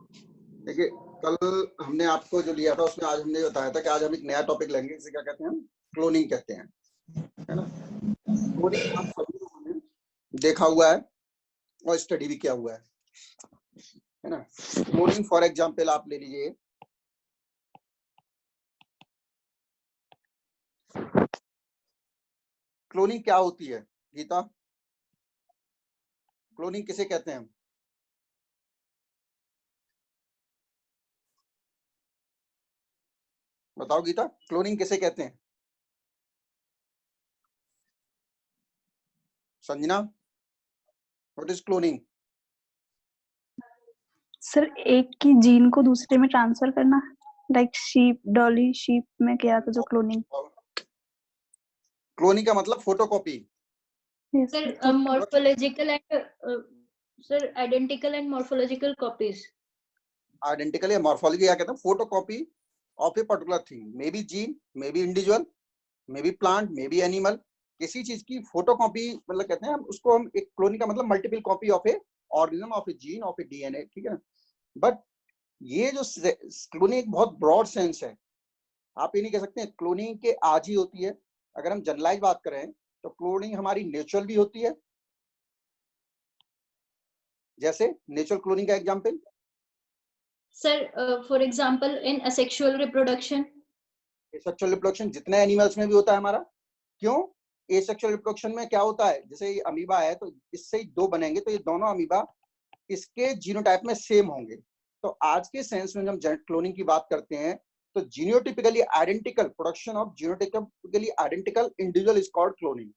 देखिए, कल हमने आपको जो लिया था उसमें आज हमने बताया था कि आज हम एक नया टॉपिक लेंगे, इसे क्या कहते हैं हम, क्लोनिंग कहते हैं, है ना। क्लोनिंग हम सभी लोगों ने देखा हुआ है और स्टडी भी किया हुआ है ना। क्लोनिंग फॉर एग्जांपल आप ले लीजिए, क्लोनिंग क्या होती है गीता? क्लोनिंग किसे कहते हैं? बताओ गीता, क्लोनिंग किसे कहते हैं? Sanjana, what is cloning? Sir एक की जीन को दूसरे में ट्रांसफर करना, लाइक शीप, डॉली शीप में किया था जो क्लोनिंग। क्लोनिंग का मतलब photocopy. Sir morphological and sir identical and morphological copies. Identical या मॉर्फोलॉजी क्या कहते हैं? Photocopy of a particular thing, may be gene, may be individual, may be plant, may be animal, किसी चीज की फोटोकॉपी मतलब कहते हैं हम उसको। हम एक क्लोनिंग का मतलब multiple copy of A organism, of A gene, of a DNA, ठीक है ना। बट ये जो क्लोनिंग एक बहुत ब्रॉड सेंस है, आप ये नहीं कह सकते क्लोनिंग के आज ही होती है। अगर हम जनरलाइज बात करें तो क्लोनिंग हमारी नेचुरल भी होती है, जैसे नेचुरल क्लोनिंग का example sir for example in asexual reproduction. Asexual reproduction जितना एनिमल्स में भी होता है हमारा। क्यों? एसेक्सुअल रिप्रोडक्शन में क्या होता है, जैसे ये अमीबा है तो इससे ही दो बनेंगे, तो ये दोनों अमीबा इसके जीनोटाइप में सेम होंगे। तो आज के सेंस में जब हम क्लोनिंग की बात करते हैं तो genotypically identical production of genotypically identical individual is called cloning.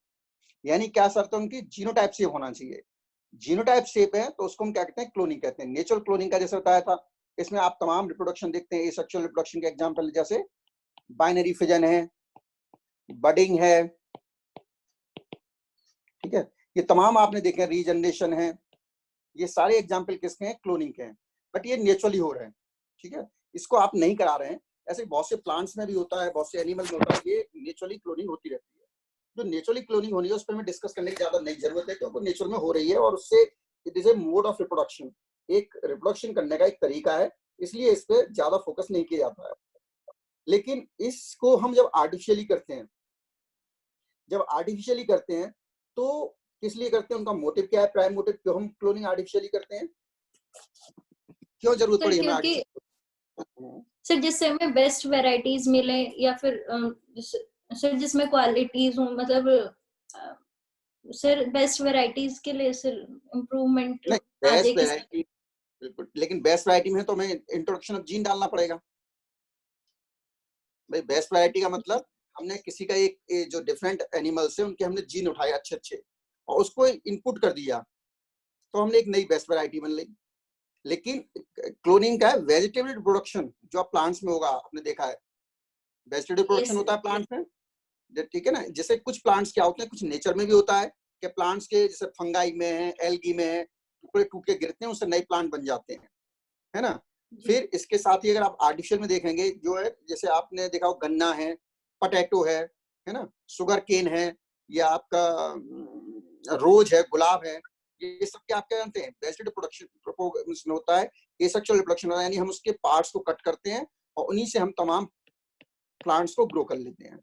यानी क्या शर्त है उनकी? जीनोटाइप सेम होना चाहिए। जीनोटाइप सेम है तो उसको हम क्या कहते हैं? क्लोनिंग कहते हैं। नेचुरल क्लोनिंग का जैसे बताया था, इसमें आप तमाम रिप्रोडक्शन देखते हैं। एसेक्सुअल रिप्रोडक्शन के एग्जांपल जैसे बाइनरी फिजन है, बडिंग है, ठीक है, ये तमाम आपने देखे। रीजनरेशन है, ये सारे एग्जाम्पल किसके हैं? क्लोनिंग के हैं। बट ये नेचुरली हो रहे हैं, ठीक है, इसको आप नहीं करा रहे हैं। ऐसे बहुत से प्लांट्स में भी होता है, बहुत से एनिमल में होता है, ये नेचुरली क्लोनिंग होती रहती है। जो नेचुरली क्लोनिंग होनी है उस पर हमें डिस्कस करने की ज्यादा नहीं जरूरत है, क्योंकि नेचुरल में हो रही है और उससे it is a mode of reproduction, एक रिप्रोडक्शन करने का एक तरीका है, इसलिए इस पर ज्यादा फोकस नहीं किया जाता है। लेकिन इसको हम जब आर्टिफिशियली करते हैं, तो किस लिए करते हैं? उनका मोटिव क्या है? प्राइम मोटिव क्यों हम क्लोनिंग आर्टिफिशियली करते हैं? क्यों जरूरत पड़ी हमें आर्टिफिशियल? सर जिससे हमें बेस्ट वैरायटीज मिले, या फिर सर जिसमें क्वालिटीज हो, मतलब सर बेस्ट वैरायटीज के लिए सर इम्प्रूवमेंट आ बेस्ट जाए। वैरायटी बिल्कुल, लेकिन बेस्ट वैरायटी में तो हमें इंट्रोडक्शन ऑफ जीन डालना पड़ेगा भाई। बेस्ट वैरायटी का मतलब हमने किसी का एक जो डिफरेंट एनिमल से उनके हमने जीन उठाए अच्छे अच्छे और उसको इनपुट कर दिया, तो हमने एक नई बेस्ट वैरायटी बन ली। लेकिन क्लोनिंग का है वेजिटेबल रिप्रोडक्शन, जो आप प्लांट्स में होगा, आपने देखा है वेजिटेबल रिप्रोडक्शन होता है प्लांट्स में, ठीक है ना। जैसे कुछ प्लांट्स क्या होते हैं, कुछ नेचर में भी होता है कि प्लांट्स के जैसे फंगाई में है, एल्गी में है, टुकड़े टूट के गिरते हैं, उससे नए प्लांट बन जाते हैं, है ना। फिर इसके साथ ही अगर आप आर्टिफिशियल में देखेंगे, जो है जैसे आपने देखा हो गन्ना है, पटेटो है ना, शुगर केन है, या आपका रोज है, गुलाब है, ये सब क्या आप क्या जानते हैं? वेजिटेटिव प्रोडक्शन होता है, एसेक्सुअल रिप्रोडक्शन होता है, यानी हम उसके पार्ट्स को कट करते हैं और उन्हीं से हम तमाम प्लांट्स को ग्रो कर लेते हैं।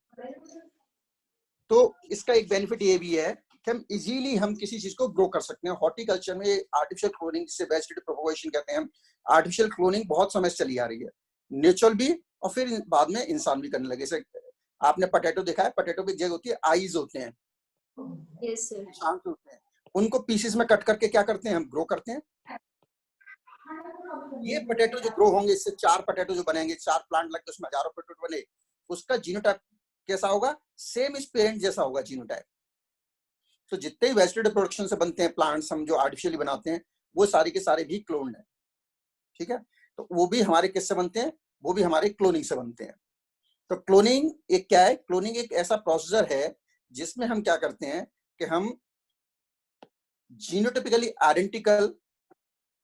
तो इसका एक बेनिफिट ये भी है कि हम इजीली हम किसी चीज को ग्रो कर सकते हैं। हॉर्टिकल्चर में आर्टिफिशियल क्लोनिंग, जिसे वेजिटेटिव प्रोपगेशन कहते हैं, आर्टिफिशियल क्लोनिंग बहुत समय से चली आ रही है, नेचुरल भी, और फिर बाद में इंसान भी करने लगे। जैसे आपने पटेटो देखा है, पटेटो की जगह होती है आईज होते हैं, यस सर, शांत होते हैं, उनको पीसेस में कट करके क्या करते हैं? हम ग्रो करते हैं। ये पटेटो जो ग्रो होंगे, इससे 4 पटेटो जो बनेंगे, 4 प्लांट लगते उसमें हजारों पटेटो बने, उसका जीनोटाइप कैसा होगा? सेम इस पेरेंट जैसा होगा जीनोटाइप। तो जितने भी वेजिटेटिव प्रोडक्शन से बनते हैं प्लांट्स, हम जो आर्टिफिशियली बनाते हैं, वो सारे के सारे भी क्लोन्ड है, ठीक है। तो वो भी हमारे किससे बनते हैं? वो भी हमारे क्लोनिंग से बनते हैं। तो क्लोनिंग एक क्या है? क्लोनिंग एक ऐसा प्रोसीजर है जिसमें हम क्या करते हैं कि हम genotypically identical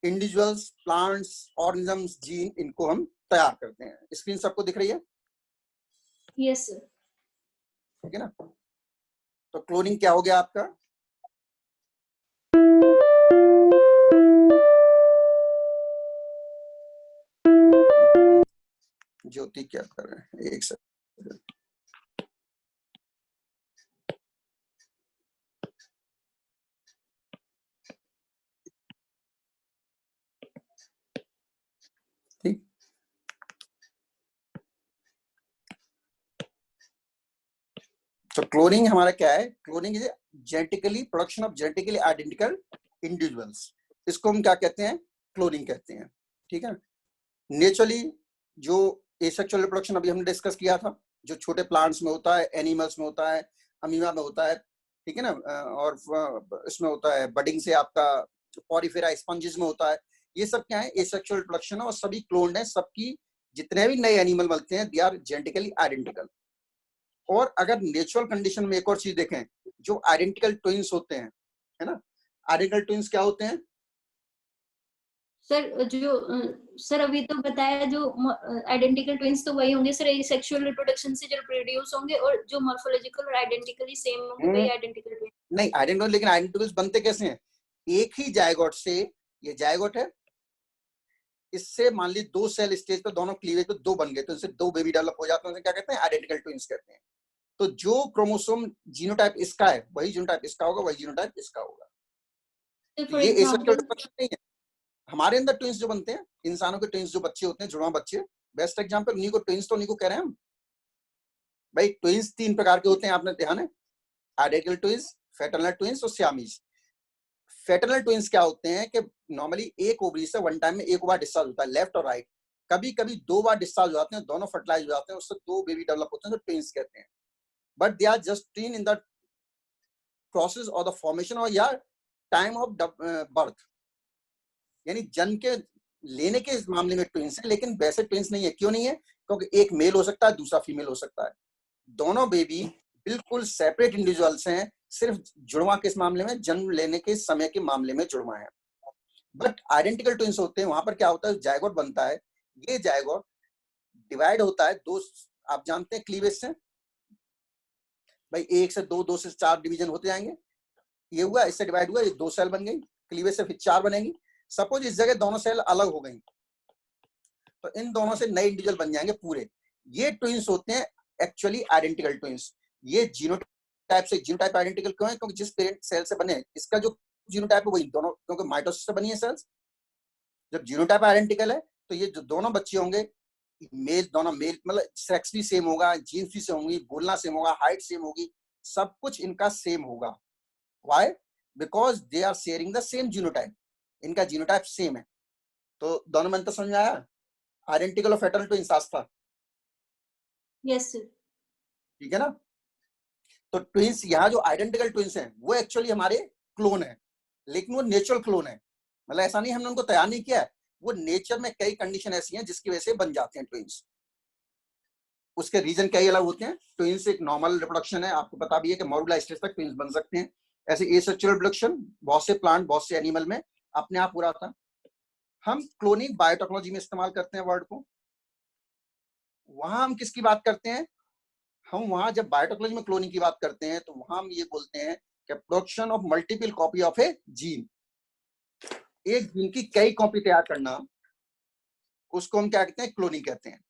individuals, plants, organisms, gene, इनको हम तैयार करते हैं। स्क्रीन सबको दिख रही है? यस सर, ठीक है ना। तो क्लोनिंग क्या हो गया आपका? ज्योति क्या कर रहे हैं, एक सेकंड। ठीक, तो क्लोनिंग हमारा क्या है? Cloning is genetically production of genetically identical individuals, इसको हम क्या कहते हैं? क्लोनिंग कहते हैं। ठीक है, नेचुरली जो एसेक्सुअल रिप्रोडक्शन अभी हमने डिस्कस किया था, जो छोटे प्लांट्स में होता है, एनिमल्स में होता है, अमीबा में होता है, ठीक है ना, और इसमें होता है बडिंग से आपका पॉरीफेरा स्पंजेस में होता है, ये सब क्या है? एसेक्सुअल रिप्रोडक्शन है, और सभी क्लोन्ड है, सबकी जितने भी नए एनिमल बनते हैं दे आर जेनेटिकली आइडेंटिकल। और अगर नेचुरल कंडीशन में एक और चीज देखें, जो आइडेंटिकल ट्विंस होते हैं, है ना, आइडेंटिकल ट्विंस क्या होते हैं? सर जो सर अभी तो बताया, जो आइडेंटिकल ट्विंस तो वही होंगे सर, सेक्सुअल रिप्रोडक्शन से जो प्रोड्यूस होंगे, और जो मॉर्फोलॉजिकल और आइडेंटिकली सेम होंगे वही आइडेंटिकल ट्विंस। नहीं, आइडेंटिकल, लेकिन आइडेंटिकल्स बनते कैसे हैं? एक ही जायगोट से, ये जायगोट है, इससे मान ली 2 सेल स्टेज पे दोनों क्लीवेज पे 2 बन गए, तो इनसे 2 बेबी डेवलप हो जाते हैं, क्या कहते हैं? आइडेंटिकल ट्विंस कहते हैं। तो जो क्रोमोसोम जीनोटाइप इसका है वही जीनोटाइप इसका होगा, वही जीनोटाइप इसका होगा। तो ये एसेक्सुअल रिप्रोडक्शन नहीं है। हमारे अंदर ट्विंस जो बनते हैं, इंसानों के ट्विंस जो बच्चे होते हैं, जुड़वा बच्चे, बेस्ट एग्जांपल उन्हीं को ट्विंस, तो उन्हीं को कह रहे हैं हम भाई। ट्विंस 3 प्रकार के होते हैं, आपने ध्यान है? आइडेंटिकल ट्विंस, फ्रेटर्नल ट्विंस और सियामीज। फ्रेटर्नल ट्विंस क्या होते हैं कि नॉर्मली एक ओवरी से वन टाइम में एक बार डिस्चार्ज होता है, लेफ्ट और राइट, कभी कभी 2 बार डिस्चार्ज हो जाते हैं, दोनों फर्टिलाइज हो जाते हैं, उससे 2 बेबी डेवलप होते हैं, तो ट्विंस कहते हैं। But they are just twin in the process of the formation और या टाइम ऑफ बर्थ, यानी जन्म के लेने के इस मामले में ट्विंस है, लेकिन वैसे ट्विंस नहीं है। क्यों नहीं है? क्योंकि एक मेल हो सकता है, दूसरा फीमेल हो सकता है। दोनों बेबी बिल्कुल सेपरेट इंडिविजुअल्स हैं, सिर्फ जुड़वा किस मामले में? जन्म लेने के समय के मामले में जुड़वा है। बट आइडेंटिकल ट्विंस होते हैं, वहां पर क्या होता है? जायगोट बनता है, ये जायगोट डिवाइड होता है 2, आप जानते हैं क्लीवेज से भाई, 1 से 2, 2 से 4 डिवीजन होते जाएंगे। ये हुआ, इससे डिवाइड हुआ, ये 2 सेल बन गई, क्लीवेज से फिर 4 बनेंगी। सपोज इस जगह दोनों सेल अलग हो गई, तो इन दोनों से नए इंडिविजुअल बन जाएंगे पूरे। ये ट्विंस होते हैं एक्चुअली आइडेंटिकल ट्विंस। ये जीनोटाइप से, जीनोटाइप आइडेंटिकल क्यों है? क्योंकि जिस पेरेंट सेल से बने, इसका जो जीनोटाइप है वही दोनों, क्योंकि माइटोसिस से बनी है सेल्स। जब जीनोटाइप आइडेंटिकल है तो ये जो दोनों बच्चे होंगे, मेल, दोनों मेल, मतलब सेक्स भी सेम होगा, जीन्स भी सेम होंगी, बोलना सेम होगा, हाइट सेम होगी, सब कुछ इनका सेम होगा। Why? Because they are sharing the same genotype, इनका जीनोटाइप सेम है। तो दोनों में अंतर समझ में आया? आइडेंटिकल और फ्रेटर्नल ट्विंस था। Yes sir. ठीक है ना? तो ट्विंस, यहाँ जो आइडेंटिकल ट्विंस हैं वो एक्चुअली हमारे क्लोन है, लेकिन वो नेचुरल क्लोन है। मतलब ऐसा नहीं हमने उनको तैयार नहीं किया है, वो नेचर में कई कंडीशन ऐसी हैं जिसकी वजह से बन जाते हैं ट्विंस। उसके रीजन कई अलग होते हैं। ट्विंस एक नॉर्मल रिप्रोडक्शन है, आपको पता भी है कि मॉर्गुला स्टेज तक ट्विंस बन सकते हैं। ऐसे एसेक्सुअल रिप्रोडक्शन बहुत से प्लांट, बहुत से एनिमल में अपने आप पूरा था। हम क्लोनिंग बायोटेक्नोलॉजी में इस्तेमाल करते हैं वर्ड को। वहां हम किसकी बात करते हैं? हम वहां जब बायोटेक्नोलॉजी में क्लोनिंग की बात करते हैं तो वहां हम ये बोलते हैं कि production of multiple copy of A gene, एक जीन की कई कॉपी तैयार करना, उसको हम क्या कहते हैं? क्लोनिंग कहते हैं।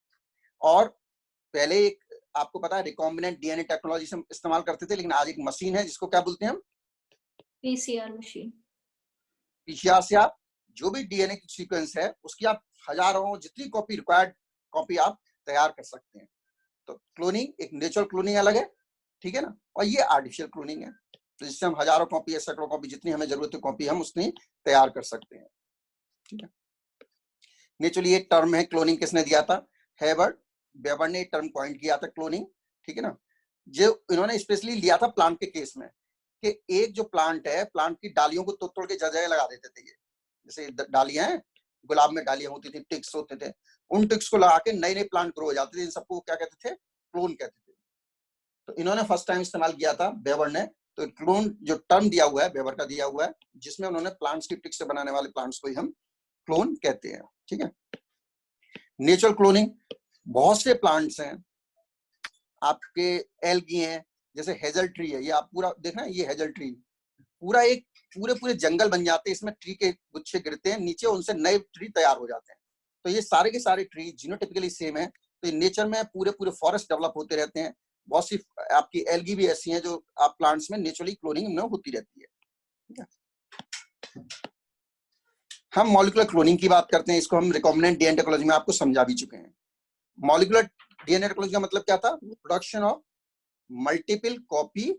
और पहले एक, आपको पता है, रिकॉम्बिनेंट डीएनए टेक्नोलॉजी से इस्तेमाल करते थे, लेकिन आज एक मशीन है जिसको क्या बोलते हैं हम? PCR machine. पीसीआर से आप जो भी डीएनए की सीक्वेंस है उसकी आप हजारों, जितनी कॉपी रिक्वायर्ड कॉपी आप तैयार कर सकते हैं। तो क्लोनिंग, एक नेचुरल क्लोनिंग अलग है, ठीक है ना, और ये आर्टिफिशियल क्लोनिंग है, तो जिससे हम हजारों कॉपी या सैकड़ों कॉपी, जितनी हमें जरूरत है कॉपी, हम उसने तैयार कर सकते हैं। ठीक है, नेचुरली एक टर्म है क्लोनिंग, किसने दिया था? हेबर्ट वेबर ने टर्म पॉइंट किया था क्लोनिंग। ठीक है ना, जो इन्होंने स्पेशली लिया था प्लांट के केस में, कि एक जो प्लांट है, प्लांट की डालियों को तोड़ के जगह लगा देते थे। ये जैसे डालियां हैं, गुलाब में डालियां होती थी, टिक्स होते थे, उन टिक्स को लगा के नए नए प्लांट ग्रो हो जाते थे। इन सबको क्या कहते थे? क्लोन कहते थे। तो इन्होंने फर्स्ट टाइम इस्तेमाल किया था वेबर ने। तो क्लोन जो टर्म दिया हुआ है, वेबर का दिया हुआ है, जिसमें उन्होंने प्लांट्स की टिक्स से बनाने वाले प्लांट्स को ही हम क्लोन कहते हैं। ठीक है, नेचुरल क्लोनिंग बहुत से प्लांट्स हैं, आपके एल्गी हैं, जैसे हेजल ट्री है, ये आप पूरा देखना, ये हेजल ट्री पूरा एक पूरे जंगल बन जाते हैं, इसमें ट्री के गुच्छे गिरते हैं नीचे, उनसे नए ट्री तैयार हो जाते हैं। तो ये सारे के सारे ट्री जीनोटिपिकली सेम है, तो नेचर में पूरे पूरे फॉरेस्ट डेवलप होते रहते हैं। बहुत सी आपकी एल्गी भी ऐसी हैं जो आप प्लांट्स में नेचुरली क्लोनिंग में होती रहती है। ठीक है, हम मॉलिक्यूलर क्लोनिंग की बात करते हैं, इसको हम रिकॉम्बिनेंट डीएनए टेक्नोलॉजी में आपको समझा भी चुके हैं। मॉलिक्यूलर डीएनए टेक्नोलॉजी का मतलब क्या था? Production of multiple copy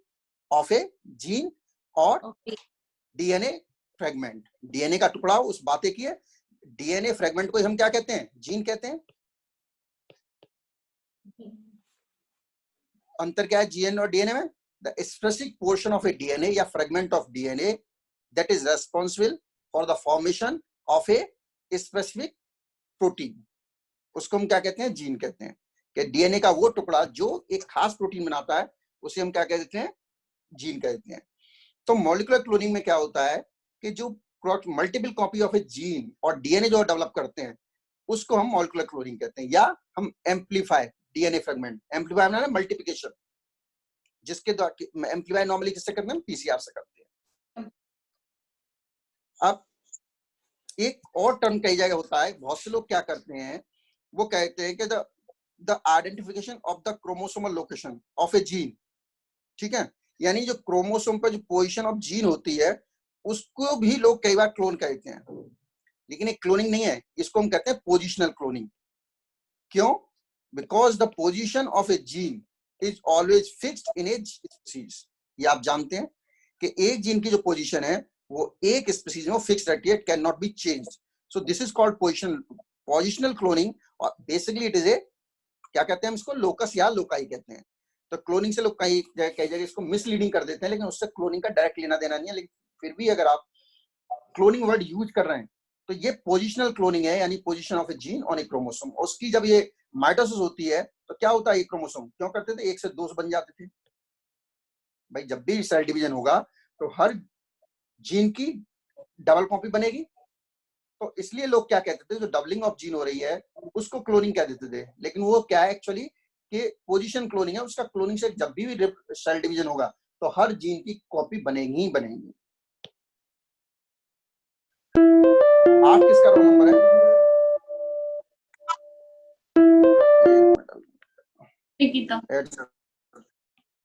of A gene और डीएनए फ्रेगमेंट। डीएनए का टुकड़ा उस बातें की है, डीएनए फ्रेगमेंट को हम क्या कहते हैं? जीन कहते हैं। अंतर क्या है जीएन और डीएनए में? The specific portion of a DNA या fragment of DNA that is responsible for the formation of a specific protein, उसको हम क्या कहते हैं? जीन कहते हैं। कि डीएनए का वो टुकड़ा जो एक खास प्रोटीन बनाता है उसे हम क्या कहते हैं? जीन कहते हैं। तो मॉलिक्यूलर क्लोनिंग में क्या होता है कि जो multiple copy of A gene और डीएनए जो डेवलप करते हैं उसको हम मॉलिक्यूलर क्लोनिंग कहते हैं, या हम एम्पलीफाई डीएनए फ्रेगमेंट। एम्पलीफाई मतलब मल्टीप्लिकेशन, जिसके द्वारा एम्पलीफाई नॉर्मली किससे करते हैं? पीसीआर से करते हैं। अब एक और टर्म कई जगह होता है, बहुत से लोग क्या करते हैं, वो कहते हैं कि the identification of the chromosomal location of A gene. ठीक है, यानी जो क्रोमोसोम पर जो पोजीशन ऑफ जीन होती है उसको भी लोग कई बार क्लोन कहते हैं, लेकिन एक क्लोनिंग नहीं है, इसको हम कहते हैं पोजिशनल क्लोनिंग। क्यों? Because the position of A gene is always fixed in a species. ये आप जानते हैं कि एक जीन की जो पोजीशन है वो एक स्पीसीज में फिक्स रहती है, can not be changed. So this is called positional cloning. और बेसिकली इट इज ए, क्या कहते हैं हम इसको? लोकस या लोकाई कहते हैं। तो क्लोनिंग से लोग कई जगह इसको मिसलीडिंग कर देते हैं, लेकिन उससे क्लोनिंग का डायरेक्ट लेना देना नहीं है। लेकिन फिर भी अगर आप क्लोनिंग वर्ड यूज कर रहे हैं तो ये पोजिशनल क्लोनिंग है, यानी position of A gene on A chromosome. उसकी जब ये माइटोसिस होती है तो क्या होता है? एक क्रोमोसोम क्यों करते थे? 1 से 2 बन जाते थे। भाई जब भी सेल डिवीजन होगा तो हर जीन की डबल कॉपी बनेगी, तो इसलिए लोग क्या कहते थे, जो डबलिंग ऑफ जीन हो रही है उसको क्लोनिंग कह देते थे। लेकिन वो क्या है एक्चुअली कि पोजीशन क्लोनिंग है। उसका क्लोनिंग से जब भी सेल डिवीजन होगा तो हर जीन की कॉपी बनेगी ही बनेगी। 8 किसका रोल नंबर है? निकिता।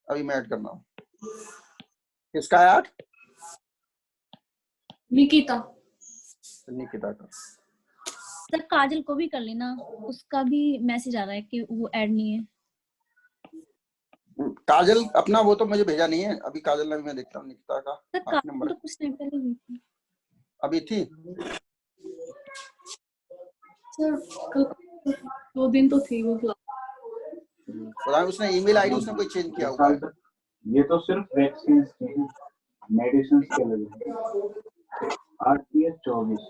अभी मैं ऐड करना हूँ। किसका है 8? निकिता। निकिता का। सर काजल को भी कर लेना, उसका भी मैसेज आ रहा है कि वो ऐड नहीं है। काजल अपना वो तो मुझे भेजा नहीं है अभी। काजल ने, मैं देखता हूँ निकिता का सर 8 नंबर तो कुछ टाइम पहले हुई थी। अभी थी सर कल 2 दिन तो थी वो क्लास। उसने ईमेल आईडी उसने कोई चेंज किया हुआ है। ये तो सिर्फ वैक्सीन के हैं, मेडिसिन के लगे। 8/24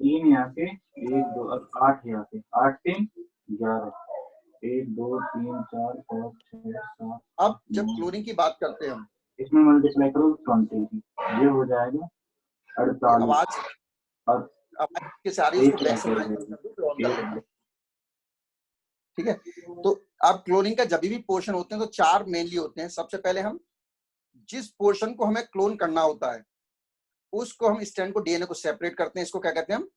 3 यहाँ से 1 2 और 8 यहाँ से 8 3 11 1 2 3 4 5 6 7। अब जब क्लोनिंग की बात करते हैं हम, इसमें मल्टीप्लाई करो 20, ये हो जाएगा 48। आवाज और के सारी उसको बैक से कर लेंगे। ठीक है, तो अब क्लोनिंग का जब भी पोर्शन होते हैं तो 4 मेनली होते हैं। सबसे पहले हम जिस पोर्शन को हमें क्लोन करना होता है उसको हम स्ट्रैंड को डीएनए को सेपरेट करते हैं, इसको क्या कहते हैं हम?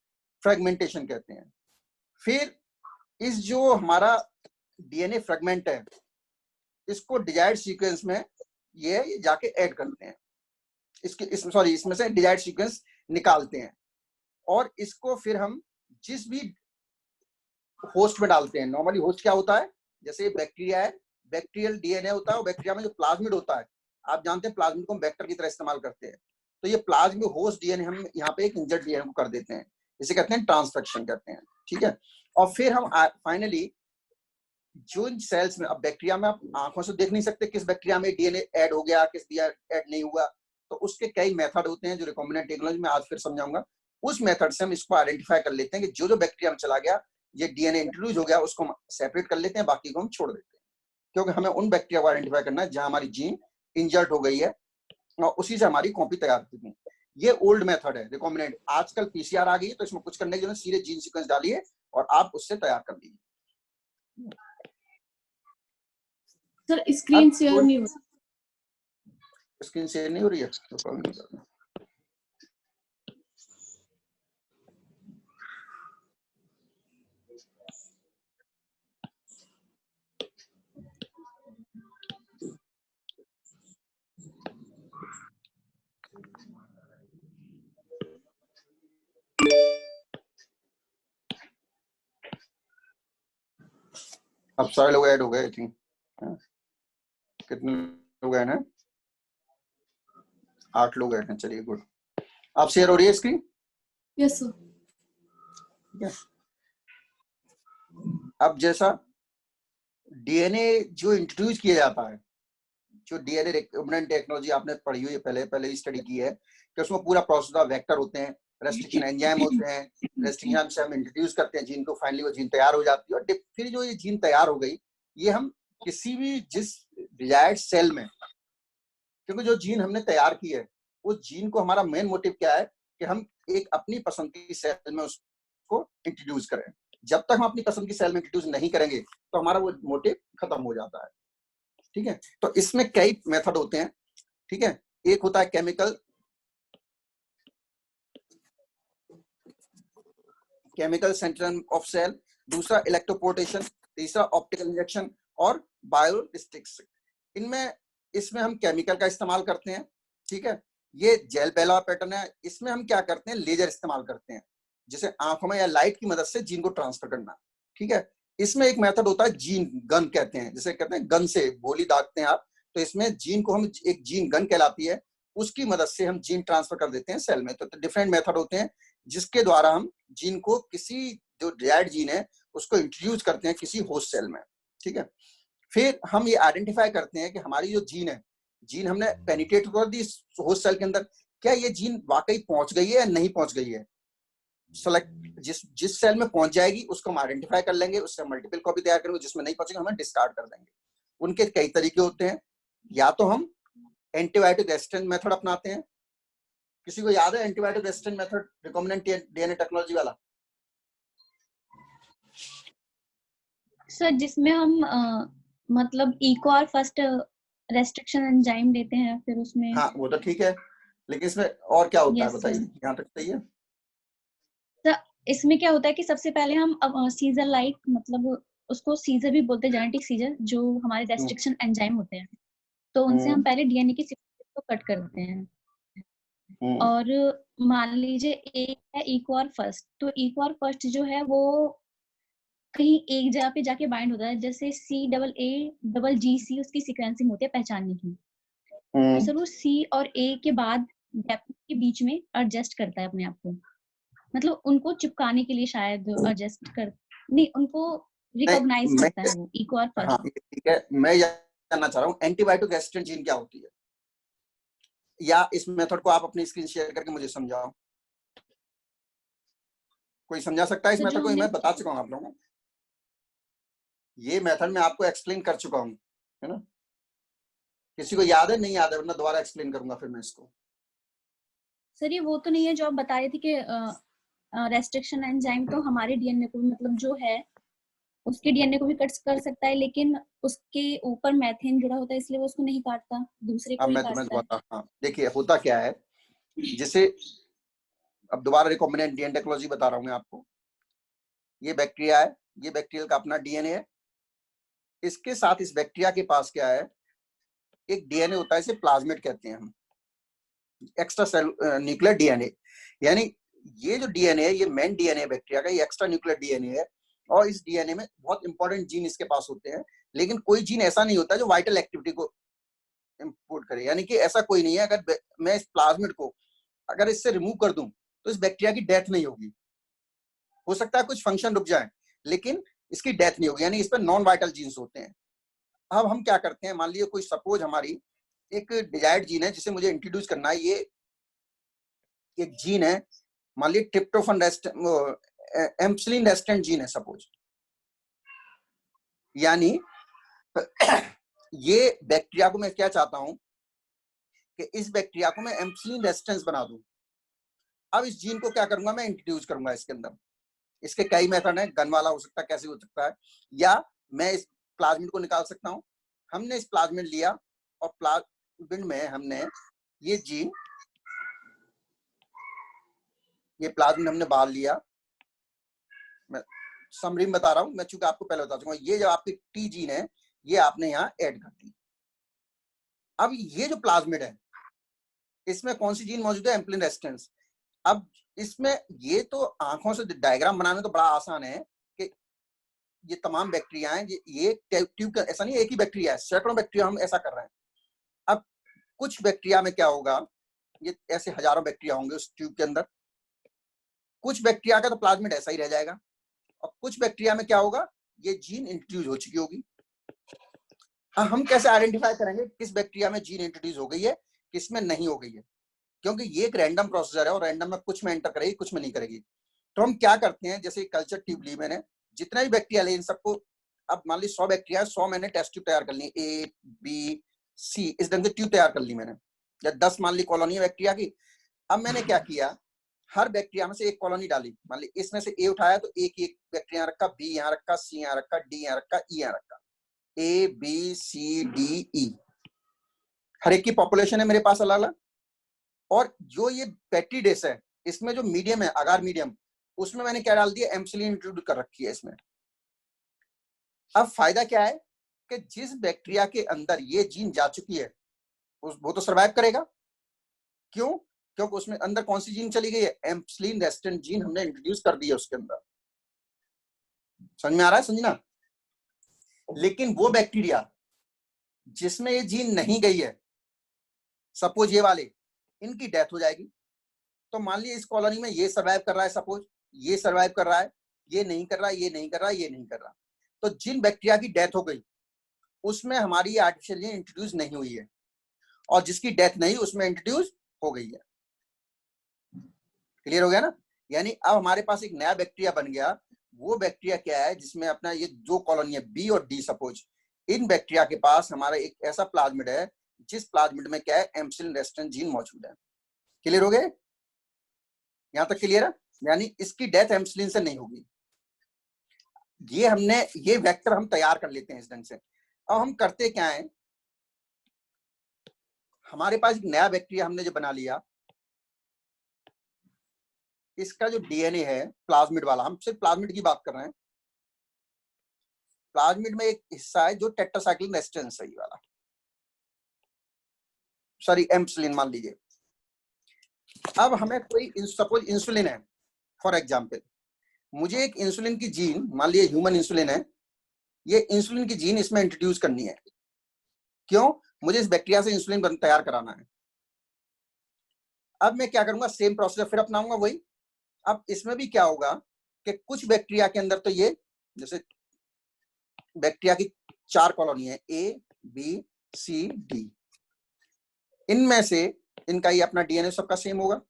फ्रेगमेंटेशन कहते हैं। फिर इस जो हमारा डीएनए फ्रेगमेंट है इसको डिजायर्ड सीक्वेंस में ये जाके ऐड करते हैं। इसमें से डिजायर्ड सीक्वेंस निकालते हैं और इसको फिर हम जिस भी होस्ट में डालते हैं। नॉर्मली होस्ट क्या होता है? जैसे बैक्टीरिया है, बैक्टीरियल डीएनए होता है, और बैक्टीरिया में जो प्लाज्मिड होता है, आप जानते हैं प्लाज्मिड को हम वेक्टर की तरह इस्तेमाल करते हैं। तो ये प्लाज्मिड होस्ट डीएनए हम यहाँ पे एक इंजर्ड डीएनए को कर देते हैं, इसे कहते हैं ट्रांसफेक्शन कहते हैं। ठीक है, और फिर हम फाइनली जो सेल्स में, अब बैक्टीरिया में आप आंखों से देख नहीं सकते किस बैक्टीरिया में डीएनए ऐड हो गया, किस ऐड नहीं हुआ, तो उसके कई मेथड होते हैं जो रिकॉम्बिनेंट टेक्नोलॉजी में आज फिर समझाऊंगा। उस मेथड से हम इसको आइडेंटिफाई कर लेते हैं कि जो बैक्टीरिया में चला गया, ये डीएनए इंट्रोड्यूस हो गया, उसको हम सेपरेट कर लेते हैं, बाकी को हम छोड़ देते हैं। क्योंकि हमें उन बैक्टीरिया को आइडेंटिफाई करना है जहां हमारी जीन इंजर्ड हो गई है और उसी से हमारी कॉपी तैयार होती है। ये ओल्ड मेथड है रिकॉम्बिनेंट। आजकल पीसीआर आ गई है तो इसमें कुछ करने की जरूरत, सीधे जीन सीक्वेंस डालिए और आप उससे तैयार कर लीजिए। सर स्क्रीन शेयर नहीं हो रही। स्क्रीन शेयर नहीं हो रही है तो कभी नहीं करना। अब सारे लोग ऐड हो गए, आई थिंक। कितने लोग ऐड हैं? 8 लोग ऐड हैं, चलिए गुड। आप शेयर हो रही है स्क्रीन? Yes sir. अब जैसा डीएनए जो इंट्रोड्यूस किया जाता है, जो डीएनए रिकॉम्बिनेंट टेक्नोलॉजी आपने पढ़ी हुई है, पहले स्टडी की है कि उसमें पूरा प्रोसेस ऑफ वेक्टर होते हैं, रेस्ट्रिक्शन एंजाइम होते हैं, रेस्ट्रिक्शन से हम इंट्रोड्यूस करते हैं जीन को, फाइनली वो जीन तैयार हो जाती है। और फिर जो ये जीन तैयार हो गई, ये हम किसी भी जिस डिजायर्ड सेल में, क्योंकि जो जीन हमने तैयार की है, उस जीन को हमारा मेन मोटिव क्या है कि हम एक अपनी पसंद की सेल में उसको इंट्रोड्यूस करें। जब तक हम अपनी पसंद की सेल में इंट्रोड्यूस नहीं करेंगे तो हमारा वो मोटिव खत्म हो जाता है। ठीक है, तो इसमें कई मेथड होते हैं। ठीक है, एक होता है केमिकल सेंट्रल ऑफ सेल, दूसरा इलेक्ट्रोपोर्टेशन, तीसरा ऑप्टिकल इंजेक्शन और बायोडिस्टिक्स। इसमें हम केमिकल का इस्तेमाल करते हैं। ठीक है, ये जेल बेला पैटर्न है। इसमें हम क्या करते हैं, लेजर इस्तेमाल करते हैं, जैसे आंखों में या लाइट की मदद से जीन को ट्रांसफर करना। ठीक है, इसमें एक मेथड होता है जीन गन कहते हैं, जैसे कहते हैं गन से गोली दागते हैं आप, तो इसमें जीन को हम एक जीन गन कहलाती है, उसकी मदद से हम जीन ट्रांसफर कर देते हैं सेल में। तो डिफरेंट मेथड होते हैं जिसके द्वारा हम जीन को, किसी जो डिजायर्ड जीन है उसको इंट्रोड्यूस करते हैं किसी होस्ट सेल में। ठीक है, फिर हम ये आइडेंटिफाई करते हैं कि हमारी जो जीन है, जीन हमने पेनिट्रेट कर दी होस्ट सेल के अंदर, क्या ये जीन वाकई पहुंच गई है या नहीं पहुंच गई है। सेलेक्ट जिस सेल में पहुंच जाएगी उसको हम आइडेंटिफाई कर लेंगे, उससे मल्टीपल कॉपी तैयार करेंगे, जिसमें नहीं पहुंचेगा हमें डिस्कार्ड कर देंगे। उनके कई तरीके होते हैं, या तो हम एंटीबायोटिक रेजिस्टेंस मेथड अपनाते हैं। किसी को याद है antibiotic resistance method, recombinant DNA technology वाला? सर जिसमें हम मतलब इक्वार फर्स्ट रेस्ट्रिक्शन एंजाइम देते हैं, फिर उसमें। हाँ वो तो ठीक है, लेकिन इसमें और क्या होता है Yes, बताइए, sir. यहाँ तक सही है। तो इसमें क्या होता है कि सबसे पहले हम सीजर लाइक, मतलब उसको सीजर भी बोलते हैं, जेनेटिक सीजर, जो हमारे रेस्ट्रिक्शन एंजाइम होते हैं, तो उनसे हम पहले डीएनए की सीक्वेंस को कट करते हैं। और मान लीजिए एक है इक्वार फर्स्ट, तो इक्वार फर्स्ट जो है वो कहीं एक जगह पे जाके बाइंड होता है, जैसे CAA-GC उसकी सीक्वेंसिंग होती है पहचानने की। तो सर वो C और A के बाद गैप के बीच में एडजस्ट करता है अपने आप को, मतलब उनको चिपकाने के लिए शायद एडजस्ट कर, नहीं उनको रिकॉग्नाइज करता है वो इक्वार फर्स्ट। हाँ ठीक है, मैं जानना चाह रहा हूँ एंटीबायोटिक रेजिस्टेंट जीन क्या होती है, या इस मेथड को आप अपनी स्क्रीन शेयर करके मुझे समझाओ। कोई समझा सकता है इस मेथड को? मैं बता चुका हूँ आप लोगों को, ये मेथड मैं आपको एक्सप्लेन कर चुका हूँ, है ना? किसी को याद है? नहीं याद है, वरना दोबारा एक्सप्लेन करूंगा फिर मैं इसको। सर ये वो तो नहीं है जो आप बता रहे थे कि रेस्ट्रिक्शन एंजाइम तो हमारे डीएनए को, मतलब जो है उसके डीएनए को भी कट कर सकता है, लेकिन उसके ऊपर मैथेन जुड़ा होता है इसलिए वो उसको नहीं काटता, दूसरे को ही काटता है। हाँ देखिए होता क्या है, जैसे अब दोबारा रिकॉम्बिनेंट डीएनए टेक्नोलॉजी बता रहा हूँ मैं आपको। ये बैक्टीरिया है, ये बैक्टीरियल का अपना डीएनए है, इसके साथ इस बैक्टीरिया के पास क्या है, एक डीएनए होता है, इसे प्लाज्मिड कहते हैं हम, एक्स्ट्रा सेल न्यूक्लियर डीएनए। यानी ये जो डीएनए है, ये मेन डीएनए बैक्टीरिया का, ये एक्स्ट्रा न्यूक्लियर डीएनए है, और इस डीएनए में बहुत इंपॉर्टेंट जीन इसके पास होते हैं, लेकिन कोई जीन ऐसा नहीं होता जो वाइटल एक्टिविटी को इंपोर्ट करे। यानी कि ऐसा कोई नहीं है, अगर मैं इस प्लाज्मिड को अगर इससे रिमूव कर दूं तो इस बैक्टीरिया की डेथ नहीं होगी। हो सकता है कुछ फंक्शन रुक जाए, लेकिन इसकी डेथ नहीं होगी, यानी इस पर नॉन वाइटल जीन्स होते हैं। अब हम क्या करते हैं, मान लीजिए कोई सपोज हमारी एक डिजायर्ड जीन है जिसे मुझे इंट्रोड्यूस करना है, ये एक जीन है, मान लीजिए ट्रिप्टोफन एम्पसिलिन रेजिस्टेंट जीन है सपोज। यानी ये बैक्टीरिया को मैं क्या चाहता हूं कि इस बैक्टीरिया को मैं एम्पसिलिन रेजिस्टेंस बना दूं। अब इस जीन को क्या करूंगा, मैं इंट्रोड्यूस करूंगा इसके अंदर। इसके कई मेथड हैं, गन वाला हो सकता है, कैसे हो सकता है, या मैं इस प्लाज्मिड को निकाल सकता हूं। हमने इस प्लाज्मिड लिया और प्लाज्मिड में हमने ये जीन, ये प्लाज्मिड हमने बाहर लिया। मैं समरी में बता रहा हूं, मैं चूंकि आपको पहले बता चुका हूं, ये जो आपकी टी जीन है ये आपने यहाँ ऐड कर दी। अब ये जो प्लाज्मिड है इसमें कौन सी जीन मौजूद है, एम्पसिलिन रेजिस्टेंस। अब इसमें ये तो आंखों से डायग्राम बनाने तो बड़ा आसान है कि ये तमाम बैक्टीरिया हैं, ये ट्यूब का ऐसा नहीं एक ही बैक्टीरिया है, सैकड़ों बैक्टीरिया हम ऐसा कर रहे हैं। अब कुछ बैक्टीरिया में क्या होगा, ये ऐसे हजारों बैक्टीरिया होंगे उस ट्यूब के अंदर, कुछ बैक्टीरिया का तो प्लाज्मिड ऐसा ही रह जाएगा, और कुछ बैक्टीरिया में क्या होगा, ये जीन इंट्रोड्यूस हो चुकी होगी। हम कैसे आइडेंटिफाई करेंगे किस बैक्टीरिया में जीन इंट्रोड्यूस हो गई है, किस में नहीं हो गई है, क्योंकि ये एक रैंडम प्रोसीजर है और रैंडम में कुछ में एंटर करेगी, कुछ में नहीं करेगी। तो हम क्या करते हैं, जैसे कल्चर ट्यूब ली मैंने, जितना भी बैक्टीरिया ले इन सबको, अब मान ली 100 बैक्टीरिया, 100 मैंने टेस्ट ट्यूब तैयार कर ली, ए बी सी, इस ढंग से ट्यूब तैयार कर ली मैंने, या 10 मान ली कॉलोनी है बैक्टीरिया की। अब मैंने क्या किया, हर बैक्टीरिया में से एक कॉलोनी डाली, मान ली इसमें से ए उठाया तो एक बैक्टीरिया रखा, बी यहाँ रखा, सी यहाँ रखा, डी यहाँ रखा, ई यहाँ रखा, A B C D E, हर एक की पॉपुलेशन है मेरे पास अलग अलग। और जो ये पेट्री डिश है, इसमें जो मीडियम है, अगार मीडियम, उसमें मैंने क्या डाल दिया, एम्सिलिन इंट्रोड्यूस कर रखी है इसमें। अब फायदा क्या है कि जिस बैक्टीरिया के अंदर ये जीन जा चुकी है वो तो सर्वाइव करेगा। क्यों? क्योंकि उसमें अंदर कौन सी जीन चली गई है, एम्सिलिन रेजिस्टेंट जीन हमने इंट्रोड्यूस कर दी है उसके अंदर। समझ में आ रहा है, समझना। लेकिन वो बैक्टीरिया जिसमें ये जीन नहीं गई है, सपोज ये वाले, इनकी डेथ हो जाएगी। तो मान लीजिए इस कॉलोनी में ये सर्वाइव कर रहा है, सपोज ये सर्वाइव कर रहा है, ये नहीं कर रहा, ये नहीं कर रहा, ये नहीं कर रहा। तो जिन बैक्टीरिया की डेथ हो गई उसमें हमारी आर्टिफिशियल जीन इंट्रोड्यूस नहीं हुई है, और जिसकी डेथ नहीं उसमें इंट्रोड्यूस हो गई है। क्लियर हो गया ना? यानी अब हमारे पास एक नया बैक्टीरिया बन गया। वो बैक्टीरिया क्या है, जिसमें अपना ये दो कॉलोनी है बी और डी, सपोज इन बैक्टीरिया के पास हमारा एक ऐसा प्लाज्मिड है जिस प्लाज्मिड में क्या है, एम्सिलिन रेजिस्टेंट जीन मौजूद है। क्लियर हो गए? यहां तक क्लियर है? यानी इसकी डेथ एम्सिलिन से नहीं होगी। ये हमने ये वेक्टर हम तैयार कर लेते हैं इस ढंग से। अब हम करते क्या है, हमारे पास एक नया बैक्टीरिया हमने जो बना लिया, इसका जो डीएनए है प्लाज्मिड वाला, हम सिर्फ प्लाज्मिड की बात कर रहे हैं। प्लाज्मिड में एक हिस्सा है जो टेट्रासाइक्लिन रेजिस्टेंस है, ये वाला, सॉरी एम्सिलिन मान लीजिए। अब हमें कोई सपोज इंसुलिन है, फॉर एग्जांपल मुझे एक इंसुलिन की जीन, मान लीजिए ह्यूमन इंसुलिन है, ये इंसुलिन की जीन इसमें इंट्रोड्यूस करनी है। क्यों? मुझे इस बैक्टीरिया से इंसुलिन तैयार कराना है। अब मैं क्या करूंगा, सेम प्रोसेस फिर अपनाऊंगा वही। अब इसमें भी क्या होगा कि कुछ बैक्टीरिया के अंदर तो ये, जैसे बैक्टीरिया की 4 कॉलोनी है, ए बी सी डी, इनमें से इनका ये अपना डीएनए सबका सेम होगा।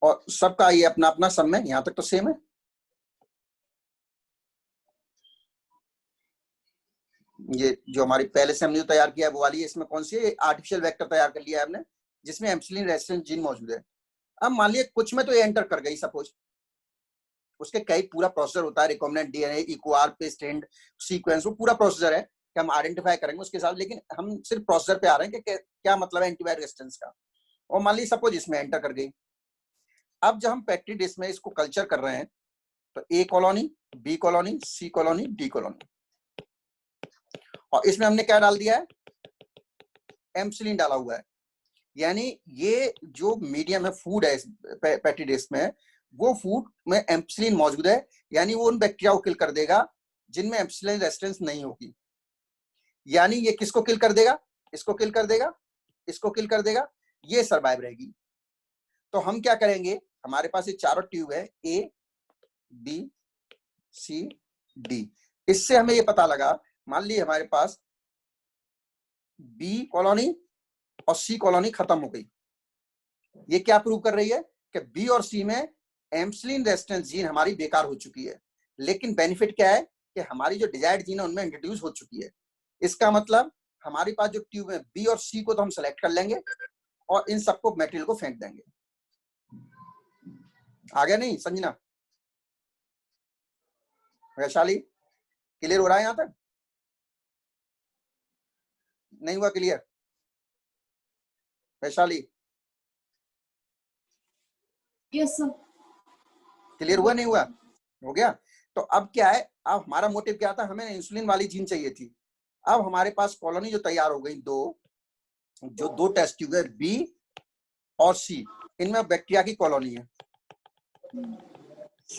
और सबका ये अपना अपना सब में यहां तक तो सेम है। ये जो हमारी पहले से हमने जो तैयार किया है वो वाली है, इसमें कौन सी है, आर्टिफिशियल वेक्टर तैयार कर लिया है हमने जिसमें एम्सिलिन रेजिस्टेंट जीन मौजूद है। अब मान लिया कुछ में तो ये एंटर कर गई, सपोज उसके कई पूरा प्रोसीजर होता है, रिकॉम्बिनेंट डीएनए, इक्वार पेस्ट एंड सीक्वेंस, वो पूरा प्रोसीजर है कि हम आइडेंटिफाई करेंगे उसके साथ। लेकिन हम सिर्फ प्रोसीजर पे आ रहे हैं कि क्या मतलब है एंटीबायोटिक रेजिस्टेंस का। और मान ली सपोज इसमें एंटर कर गई। अब जब हम पेट्री डिश में इसको कल्चर कर रहे हैं तो ए कॉलोनी, बी कॉलोनी, सी कॉलोनी, डी कॉलोनी, और इसमें हमने क्या डाल दिया है, एम्सिलिन डाला हुआ है। यानी ये जो मीडियम है, फूड है पेट्री डिश में, वो फूड में एम्सिलिन मौजूद है। यानी वो उन बैक्टीरिया को किल कर देगा जिनमें एम्सिलिन रेजिस्टेंस नहीं होगी। यानी ये किसको किल कर देगा, इसको किल कर देगा, इसको किल कर देगा, ये सर्वाइव रहेगी। तो हम क्या करेंगे, हमारे पास ये चारों ट्यूब है, ए बी सी डी, इससे हमें ये पता लगा, मान ली हमारे पास बी कॉलोनी और सी कॉलोनी खत्म हो गई। ये क्या प्रूव कर रही है कि बी और सी में एम्सिलिन रेजिस्टेंस जीन हमारी बेकार हो चुकी है। लेकिन बेनिफिट क्या है कि हमारी जो डिजायर्ड जीन है उनमें इंट्रोड्यूस हो चुकी है। इसका मतलब हमारे पास जो ट्यूब है बी और सी को तो हम सेलेक्ट कर लेंगे और इन सबको मटेरियल को फेंक देंगे। आ गया नहीं समझना? वैशाली क्लियर हो रहा है? यहां तक नहीं हुआ clear? Vaishali yes sir. Clear हुआ नहीं हुआ? हो गया? तो अब क्या है, अब हमारा मोटिव क्या था, हमें इंसुलिन वाली जीन चाहिए थी। अब हमारे पास कॉलोनी जो तैयार हो गई, दो टेस्ट ट्यूब है, बी और सी, इनमें बैक्टीरिया की कॉलोनी है।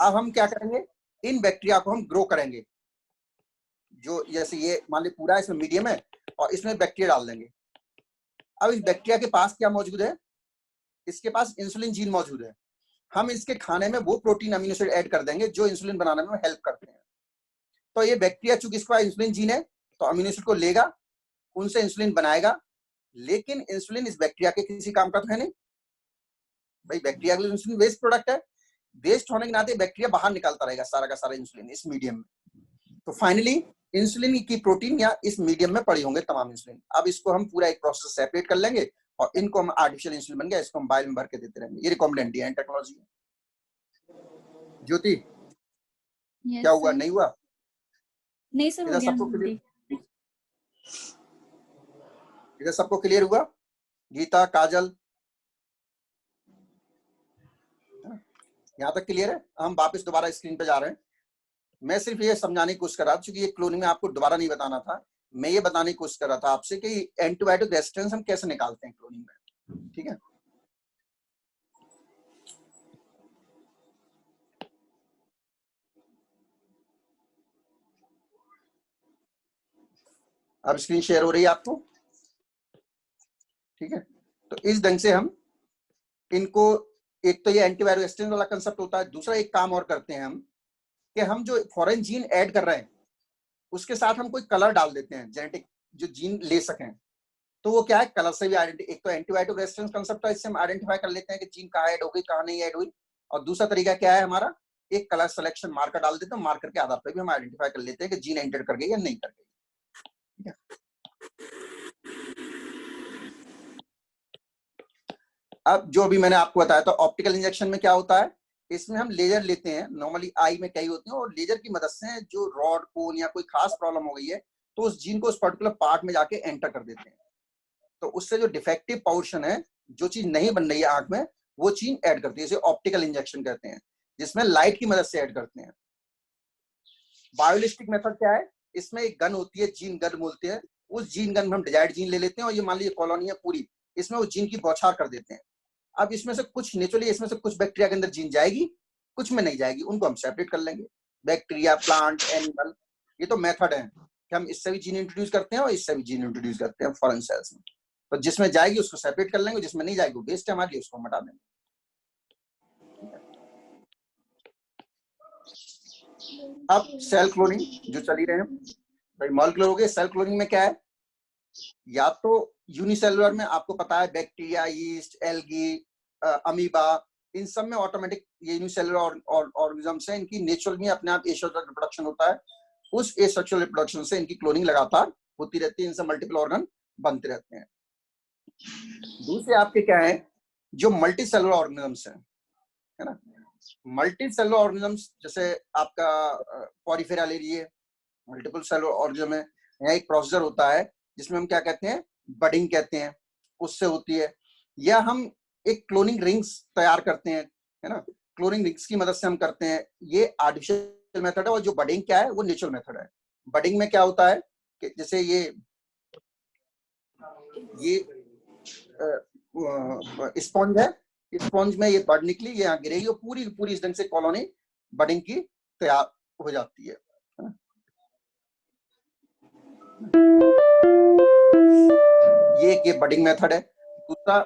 अब हम क्या करेंगे, इन बैक्टीरिया को हम ग्रो करेंगे। जो जैसे ये मान ली पूरा इसमें मीडियम है और इसमें बैक्टीरिया डाल देंगे। अब इस बैक्टीरिया के पास क्या मौजूद है, इसके पास इंसुलिन जीन मौजूद है। हम इसके खाने में वो प्रोटीन अमीनो एसिड ऐड कर देंगे जो इंसुलिन बनाने में हेल्प करते हैं। तो ये बैक्टीरिया चूंकि इसके पास इंसुलिन जीन है तो अमीनो एसिड को लेगा, उनसे इंसुलिन बनाएगा, लेकिन इंसुलिन इस बैक्टीरिया के किसी काम का तो है नहीं भाई। बैक्टीरिया के लिए इंसुलिन वेस्ट प्रोडक्ट है, वेस्ट होने के नाते बैक्टीरिया बाहर निकालता रहेगा सारा का सारा इंसुलिन इस मीडियम में। तो फाइनली इंसुलिन की प्रोटीन या इस मीडियम में पड़ी होंगे तमाम इंसुलिन। अब इसको हम पूरा एक प्रोसेस सेपरेट कर लेंगे और इनको हम आर्टिफिशियल इंसुलिन बन गया, इसको हम बाइल में भर के देते रहेंगे। ये रिकॉम्बिनेंट डीएनए टेक्नोलॉजी है। ज्योति क्या हुआ, नहीं हुआ? नहीं सर, हो इधर गया। सबको क्लियर, इधर सबको क्लियर हुआ? गीता, काजल, यहाँ तक क्लियर है? हम वापस दोबारा स्क्रीन पे जा रहे हैं। मैं सिर्फ ये समझाने की कोशिश कर रहा था, क्योंकि ये क्लोनिंग में आपको दोबारा नहीं बताना था, मैं ये बताने की कोशिश कर रहा था आपसे कि एंटीबायोटिक रेजिस्टेंस हम कैसे निकालते हैं क्लोनिंग में। ठीक है, अब स्क्रीन शेयर हो रही है आपको? ठीक है, तो इस ढंग से हम इनको, एक तो ये एंटीवायरस रेजिस्टेंस वाला कंसेप्ट होता है, दूसरा एक काम और करते हैं हम कि हम जो फॉरेन जीन ऐड कर रहे हैं उसके साथ हम कोई कलर डाल देते हैं, जेनेटिक जो जीन ले सकें। तो वो क्या है, कलर से भी एक तो एंटीबायोटिक रेजिस्टेंस कंसेप्ट है, इससे हम आइडेंटिफाई कर लेते हैं कि जीन कहाँ ऐड हो गई, कहाँ नहीं ऐड हुई। और दूसरा तरीका क्या है हमारा, एक कलर सिलेक्शन मार्कर डाल देते हैं, मार्कर के आधार पर भी हम आइडेंटिफाई कर लेते हैं कि जीन एंटर कर गई या नहीं कर गई। ठीक है, अब जो भी मैंने आपको बताया, तो ऑप्टिकल इंजेक्शन में क्या होता है, इसमें हम लेजर लेते हैं, नॉर्मली आई में कई होती है, और लेजर की मदद से जो रॉड कोन या कोई खास प्रॉब्लम हो गई है तो उस जीन को उस पर्टिकुलर पार्ट में जाके एंटर कर देते हैं। तो उससे जो डिफेक्टिव पोर्शन है, जो चीज नहीं बन रही है आंख में, वो चीज ऐड करती है। इसे ऑप्टिकल इंजेक्शन कहते हैं, जिसमें लाइट की मदद से ऐड करते हैं। बायोलिस्टिक मेथड क्या है, इसमें एक गन होती है, जीन गन बोलते हैं। उस जीन गन में हम डिजायर्ड जीन ले लेते हैं और ये मान लीजिए कॉलोनी है पूरी, इसमें वो जीन की बौछार कर देते हैं। अब इसमें से कुछ नेचुरली, इसमें से कुछ बैक्टीरिया के अंदर जीन जाएगी, कुछ में नहीं जाएगी, उनको हम सेपरेट कर लेंगे। बैक्टीरिया, प्लांट, एनिमल, ये तो मेथड है कि हम इससे भी जीन इंट्रोड्यूस करते हैं और इससे भी जीन इंट्रोड्यूस करते हैं फॉरेन सेल्स में। तो जिसमें जाएगी उसको सेपरेट कर लेंगे, जिसमें नहीं जाएगी वो वेस्ट है हमारे लिए, उसको हटा देंगे। अब सेल क्लोनिंग जो चली रहे हैं भाई, मॉलिक्यूलर हो गए। सेल क्लोनिंग में क्या है, या तो यूनिसेलुलर में आपको पता है बैक्टीरिया, यीस्ट, एल्गी, अमीबा, इन सब में ऑटोमेटिक ये यूनिसेलुलर ऑर्गेनिजम्स हैं, इनकी नेचुरल में अपने आप एसेक्सुअल रिप्रोडक्शन होता है। उस एसेक्सुअल रिप्रोडक्शन से इनकी क्लोनिंग लगातार होती रहती है, इनसे मल्टीपल ऑर्गन बनते रहते हैं। दूसरे आपके क्या है, जो मल्टी सेलुलर ऑर्गेनिजम्स है ना। मल्टी सेलुलर ऑर्गेनिजम्स जैसे आपका पॉरीफेरा ले लीजिए, मल्टीपल सेलुलर ऑर्गेनिज्म है। यहाँ एक प्रोसीजर होता है जिसमें हम क्या कहते हैं, बडिंग कहते हैं, उससे होती है। या हम एक क्लोनिंग रिंग्स तैयार करते हैं, है ना, क्लोनिंग रिंग्स की मदद से हम करते हैं। ये आर्टिफिशियल मेथड है, और जो बडिंग क्या है वो नेचुरल मेथड है। बडिंग में क्या होता है कि जैसे ये स्पॉन्ज है, स्पॉन्ज में ये बड निकली, ये यहाँ गिरेगी और पूरी पूरी इस ढंग से कॉलोनी बडिंग की तैयार हो जाती है। ये बडिंग मेथड है। दूसरा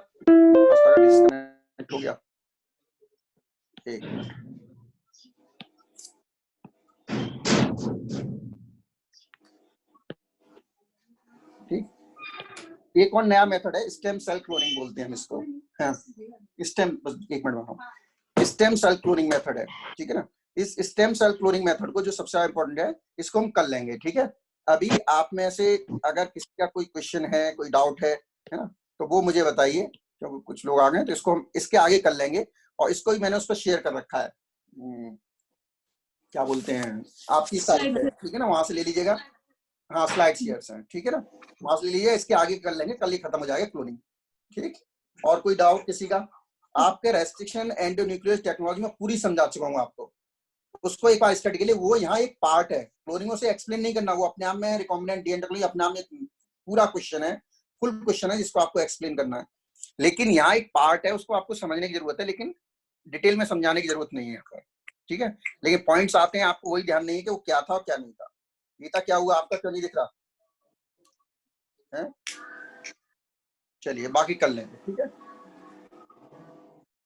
डिस्कनेक्ट हो गया, एक मिनट। ठीक, एक और नया मेथड है, स्टेम सेल क्लोनिंग बोलते हैं हम इसको। हाँ, स्टेम, बस एक मिनट बताओ, स्टेम सेल क्लोनिंग मेथड है। ठीक है ना, इस स्टेम सेल क्लोनिंग मेथड को जो सबसे इंपॉर्टेंट है, इसको हम कर लेंगे। ठीक है, अभी आप में से अगर किसी का कोई क्वेश्चन है, कोई डाउट है ना, तो वो मुझे बताइए, क्योंकि कुछ लोग आ गए, तो इसको हम इसके आगे कर लेंगे। और इसको भी मैंने उस पर शेयर कर रखा है, क्या बोलते हैं, आपकी साइट है, ठीक है ना, वहां से ले लीजिएगा। हाँ, स्लाइड शेयर्स हैं, ठीक है ना, वहां से ले लीजिए। इसके आगे कर लेंगे, कल ही खत्म हो जाएगा क्लोनिंग। ठीक, और कोई डाउट किसी का? आपके रेस्ट्रिक्शन एंडोन्यूक्लियस टेक्नोलॉजी में पूरी समझा चुका हूँ आपको, उसको एक बार स्टडी के लिए, वो यहाँ एक पार्ट है, क्लोरीन से एक्सप्लेन नहीं करना, वो अपने आप में रिकॉम्बिनेंट डीएनए अपने आप में पूरा क्वेश्चन है, फुल क्वेश्चन है जिसको आपको एक्सप्लेन करना है। लेकिन यहाँ एक पार्ट है, उसको आपको समझने की जरूरत है, लेकिन डिटेल में समझाने की जरूरत नहीं है यहाँ पर, ठीक है। लेकिन पॉइंट्स आते हैं, आपको वही ध्यान नहीं है कि वो क्या था और क्या नहीं था। गीता क्या हुआ आपका, क्यों नहीं दिख रहा है? चलिए बाकी कर लेंगे, ठीक है।